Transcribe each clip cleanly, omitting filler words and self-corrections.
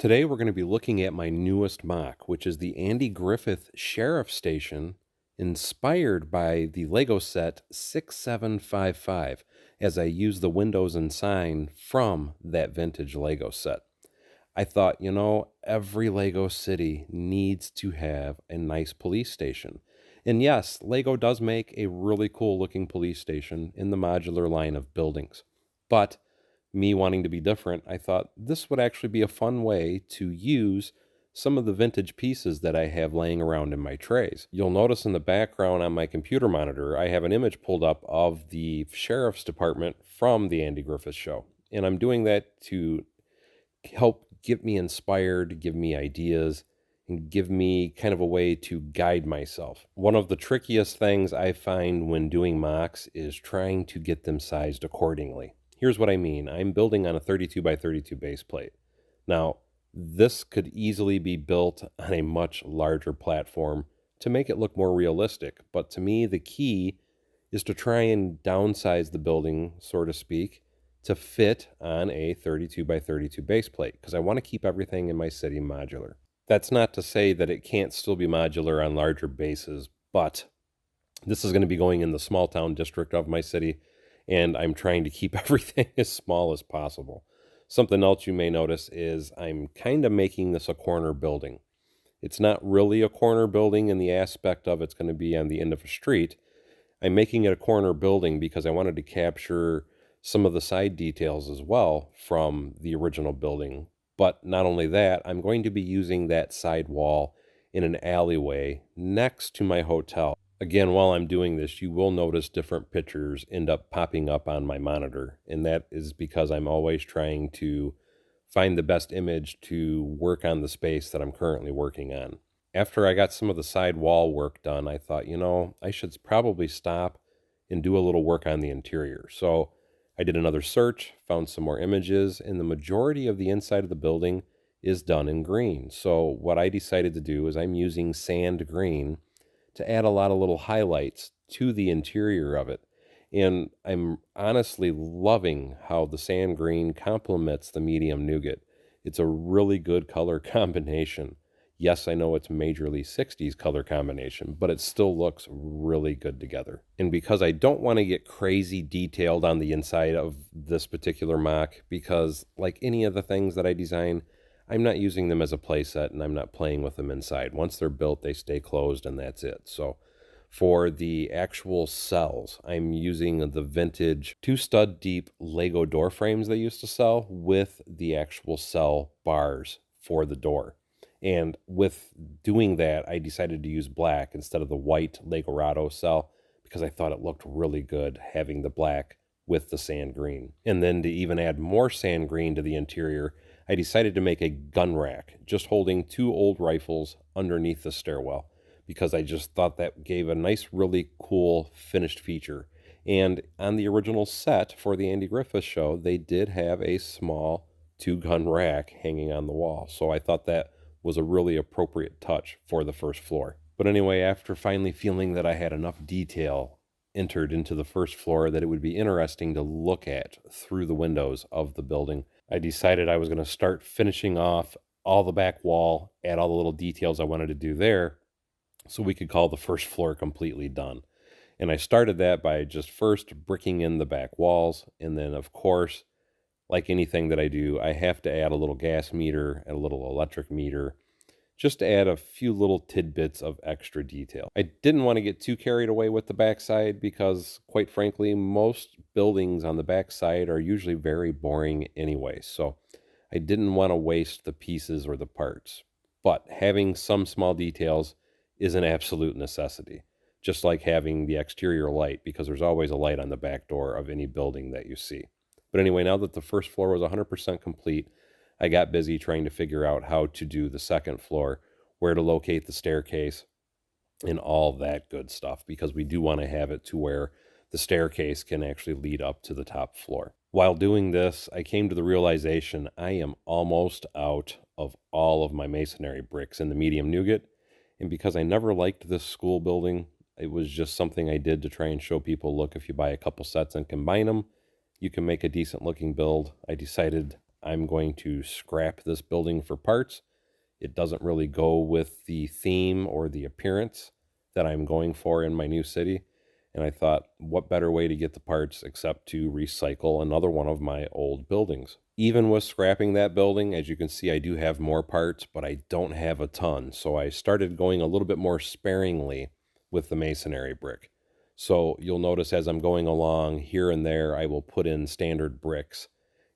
Today we're going to be looking at my newest mock, which is the Andy Griffith Sheriff Station, inspired by the Lego set 6755, as I use the windows and sign from that vintage Lego set. I thought, every Lego city needs to have a nice police station. And yes, Lego does make a really cool looking police station in the modular line of buildings. But me wanting to be different, I thought this would actually be a fun way to use some of the vintage pieces that I have laying around in my trays. You'll notice in the background on my computer monitor, I have an image pulled up of the sheriff's department from the Andy Griffith show. And I'm doing that to help get me inspired, give me ideas, and give me kind of a way to guide myself. One of the trickiest things I find when doing mocks is trying to get them sized accordingly. Here's what I mean. I'm building on a 32 by 32 base plate. Now, this could easily be built on a much larger platform to make it look more realistic. But to me, the key is to try and downsize the building, so to speak, to fit on a 32 by 32 base plate, because I want to keep everything in my city modular. That's not to say that it can't still be modular on larger bases, but this is going to be going in the small town district of my city, and I'm trying to keep everything as small as possible. Something else you may notice is I'm kind of making this a corner building. It's not really a corner building in the aspect of it's going to be on the end of a street. I'm making it a corner building because I wanted to capture some of the side details as well from the original building. But not only that, I'm going to be using that side wall in an alleyway next to my hotel. Again, while I'm doing this, you will notice different pictures end up popping up on my monitor, and that is because I'm always trying to find the best image to work on the space that I'm currently working on. After I got some of the side wall work done, I thought, I should probably stop and do a little work on the interior. So I did another search, found some more images, and the majority of the inside of the building is done in green. So what I decided to do is I'm using sand green to add a lot of little highlights to the interior of it. And I'm honestly loving how the sand green complements the medium nougat. It's a really good color combination. Yes, I know it's majorly 60s color combination, but it still looks really good together. And because I don't want to get crazy detailed on the inside of this particular mock, because like any of the things that I design, I'm not using them as a playset and I'm not playing with them inside. Once they're built, they stay closed and that's it. So for the actual cells, I'm using the vintage 2-stud deep Lego door frames they used to sell with the actual cell bars for the door. And with doing that, I decided to use black instead of the white Legorado cell because I thought it looked really good having the black with the sand green. And then to even add more sand green to the interior, I decided to make a gun rack, just holding 2 old rifles underneath the stairwell, because I just thought that gave a nice, really cool finished feature. And on the original set for the Andy Griffith show, they did have a small 2-gun rack hanging on the wall. So I thought that was a really appropriate touch for the first floor. But anyway, after finally feeling that I had enough detail entered into the first floor that it would be interesting to look at through the windows of the building, I decided I was going to start finishing off all the back wall, add all the little details I wanted to do there, so we could call the first floor completely done. And I started that by just first bricking in the back walls, and then of course, like anything that I do, I have to add a little gas meter and a little electric meter, just to add a few little tidbits of extra detail. I didn't want to get too carried away with the backside because, quite frankly, most buildings on the backside are usually very boring anyway, so I didn't want to waste the pieces or the parts. But having some small details is an absolute necessity, just like having the exterior light, because there's always a light on the back door of any building that you see. But anyway, now that the first floor was 100% complete, I got busy trying to figure out how to do the second floor, where to locate the staircase, and all that good stuff, because we do want to have it to where the staircase can actually lead up to the top floor. While doing this, I came to the realization I am almost out of all of my masonry bricks in the medium nougat, and because I never liked this school building, it was just something I did to try and show people, look, if you buy a couple sets and combine them, you can make a decent looking build. I decided I'm going to scrap this building for parts. It doesn't really go with the theme or the appearance that I'm going for in my new city. And I thought, what better way to get the parts except to recycle another one of my old buildings? Even with scrapping that building, as you can see, I do have more parts, but I don't have a ton. So I started going a little bit more sparingly with the masonry brick. So you'll notice as I'm going along here and there, I will put in standard bricks.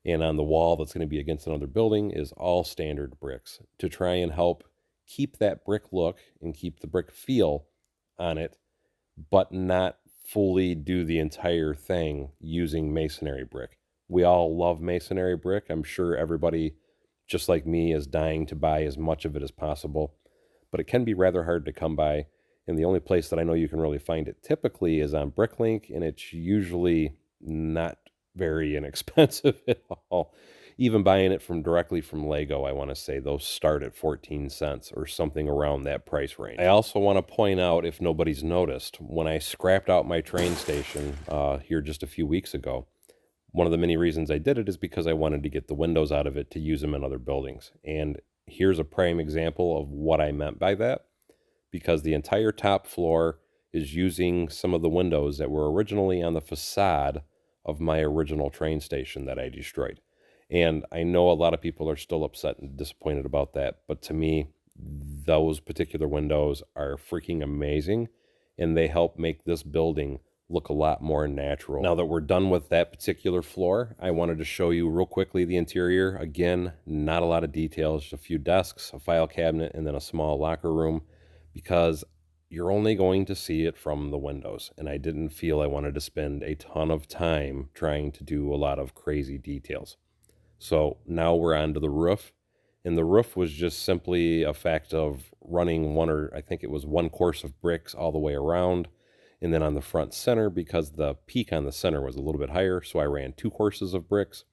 And on the wall that's going to be against another building is all standard bricks to try and help keep that brick look and keep the brick feel on it, but not fully do the entire thing using masonry brick. We all love masonry brick. I'm sure everybody, just like me, is dying to buy as much of it as possible, but it can be rather hard to come by. And the only place that I know you can really find it typically is on Bricklink, and it's usually not very inexpensive at all. Even buying it directly from Lego, I want to say those start at 14 cents or something around that price range. I also want to point out, if nobody's noticed, when I scrapped out my train station here just a few weeks ago, one of the many reasons I did it is because I wanted to get the windows out of it to use them in other buildings. And here's a prime example of what I meant by that, because the entire top floor is using some of the windows that were originally on the facade of my original train station that I destroyed. And I know a lot of people are still upset and disappointed about that, but to me, those particular windows are freaking amazing, and they help make this building look a lot more natural. Now that we're done with that particular floor, I wanted to show you real quickly the interior. Again, not a lot of details, just a few desks, a file cabinet, and then a small locker room, because you're only going to see it from the windows, and I didn't feel I wanted to spend a ton of time trying to do a lot of crazy details. So now we're on to the roof, and the roof was just simply a fact of running I think it was one course of bricks all the way around, and then on the front center, because the peak on the center was a little bit higher, so I ran 2 courses of bricks.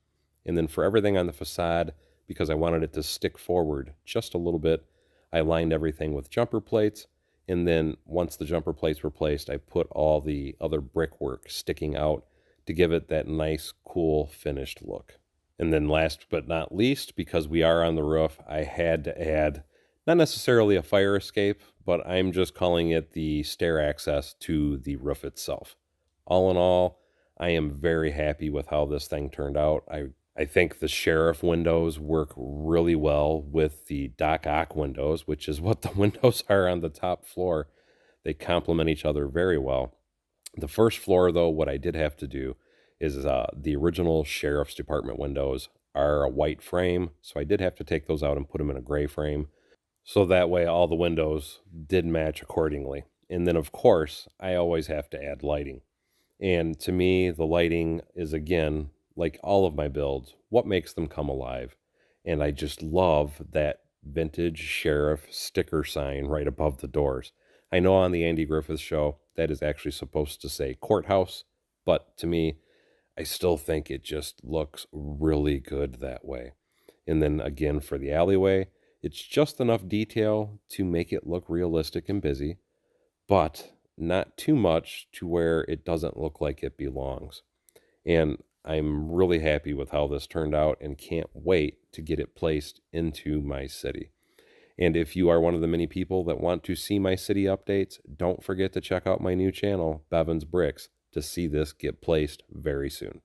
And then for everything on the facade, because I wanted it to stick forward just a little bit, I lined everything with jumper plates. And then once the jumper plates were placed, I put all the other brickwork sticking out to give it that nice, cool, finished look. And then last but not least, because we are on the roof, I had to add, not necessarily a fire escape, but I'm just calling it the stair access to the roof itself. All in all, I am very happy with how this thing turned out. I think the sheriff windows work really well with the Doc Ock windows, which is what the windows are on the top floor. They complement each other very well. The first floor, though, what I did have to do is the original sheriff's department windows are a white frame, so I did have to take those out and put them in a gray frame, so that way all the windows did match accordingly. And then, of course, I always have to add lighting. And to me, the lighting is, again, like all of my builds, what makes them come alive. And I just love that vintage sheriff sticker sign right above the doors. I know on the Andy Griffith show that is actually supposed to say Courthouse, but to me, I still think it just looks really good that way. And then again, for the alleyway, it's just enough detail to make it look realistic and busy, but not too much to where it doesn't look like it belongs. And I'm really happy with how this turned out and can't wait to get it placed into my city. And if you are one of the many people that want to see my city updates, don't forget to check out my new channel, Bevins Bricks, to see this get placed very soon.